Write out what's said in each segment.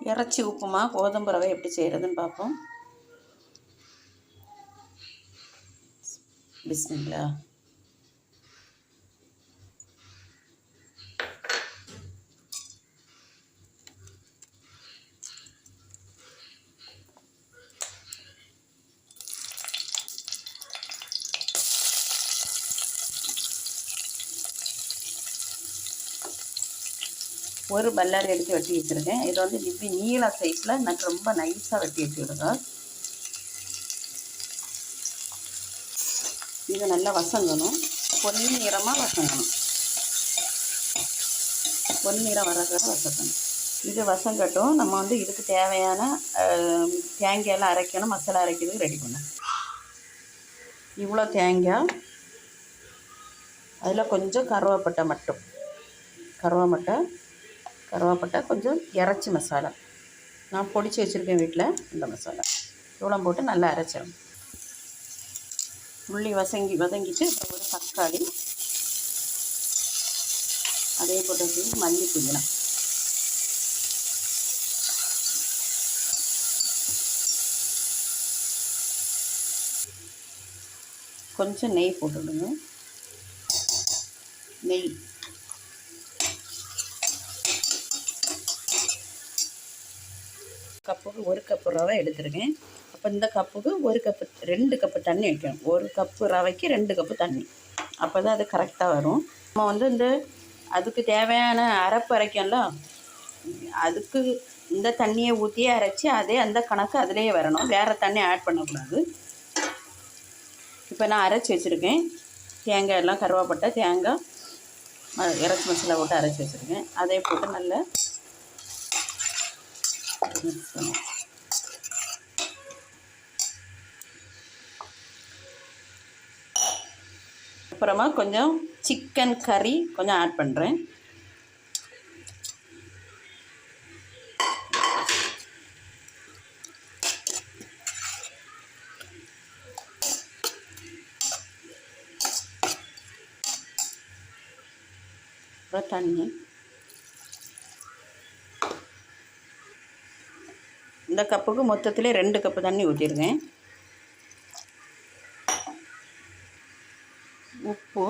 இறைச்சி உப்புமா கோதுமை ரவை எப்படி செய்கிறதுன்னு பார்ப்போம். பிஸ்மில்லா. ஒரு பல்லாரி எடுத்து வெட்டி வச்சுருக்கேன். இதை வந்து இப்படி நீள சைஸில் நான் ரொம்ப நைஸாக வெட்டி வச்சு விடுங்க. இது நல்லா வசங்கணும், பொன்னிறமாக வசங்கணும். பொன்னிறம் வர்றதுக்காக வசக்கணும். இது வசங்கட்டும். நம்ம வந்து இதுக்கு தேவையான தேங்காயெல்லாம் அரைக்கணும், மசாலா அரைக்கிறதுக்கு ரெடி பண்ணணும். இவ்வளோ தேங்காய், அதில் கொஞ்சம் கருவேப்பட்டை மட்டும், கருவேப்பட்டை கொஞ்சம் இறைச்சி மசாலா நான் பொடிச்சு வச்சுருக்கேன் வீட்டில். இந்த மசாலா இவ்வளோ போட்டு நல்லா அரைச்சிடும். உள்ளி வதங்கிட்டு அப்புறம் ஒரு தக்காளி அதே போட்டு வச்சு மல்லி புதினா கொஞ்சம் நெய் போட்டுவிடுங்க. நெய் கப்புக்கு 1 கப்பு ரவை எடுத்துருக்கேன். அப்போ இந்த கப்புக்கு 2 கப்பு தண்ணி வைக்கணும். 1 கப்பு ரவைக்கு 2 கப்பு தண்ணி. அப்போ தான் அது கரெக்டாக வரும். நம்ம வந்து அதுக்கு தேவையான அரைப்பு அரைக்கல, அதுக்கு இந்த தண்ணியை ஊற்றியே அரைச்சி அதே அந்த கணக்கு அதிலேயே வரணும். வேறு தண்ணி ஆட் பண்ணக்கூடாது. இப்போ நான் அரைச்சி வச்சுருக்கேன். தேங்காய் எல்லாம் கருவேப்பட்டை தேங்காய் இறைச்சி மசாலா போட்டு அரைச்சி வச்சுருக்கேன். அதே போட்டு நல்லா மிக்ஸ் பண்ணுவோம். அப்புறமா கொஞ்சம் சிக்கன் கறி கொஞ்சம் ஆட் பண்ணுறேன். அப்புறம் தண்ணி, இந்த கப்புக்கு மொத்தத்தில் 2 கப்பு தண்ணி ஊற்றிருக்கேன். உப்பு,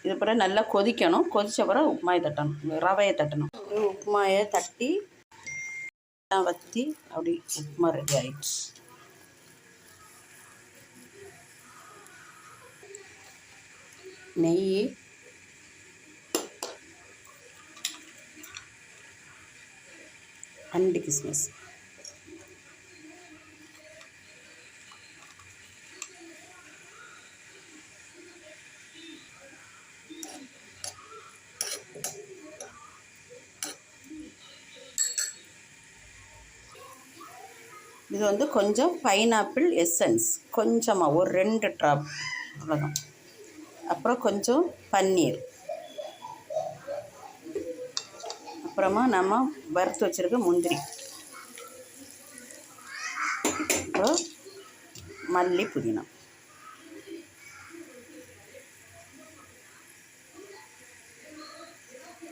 இது பிறகு நல்லா கொதிக்கணும். கொதித்த பிறகு உப்புமாயை தட்டணும், ரவையை தட்டணும். உப்புமாயை தட்டி வற்றி அப்படி உப்புமா ரெடி ஆயிடுச்சு. நெய், அண்டு கிஸ்மிஸ், இது வந்து கொஞ்சம் பைனாப்பிள் எசன்ஸ் கொஞ்சமாக ஒரு 2 ட்ராப் அவ்வளோதான். அப்புறம் கொஞ்சம் பன்னீர், அப்புறமா நம்ம வறுத்து வச்சுருக்க முந்திரி, அப்புறம் மல்லி புதினா.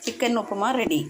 Chicken upma ready.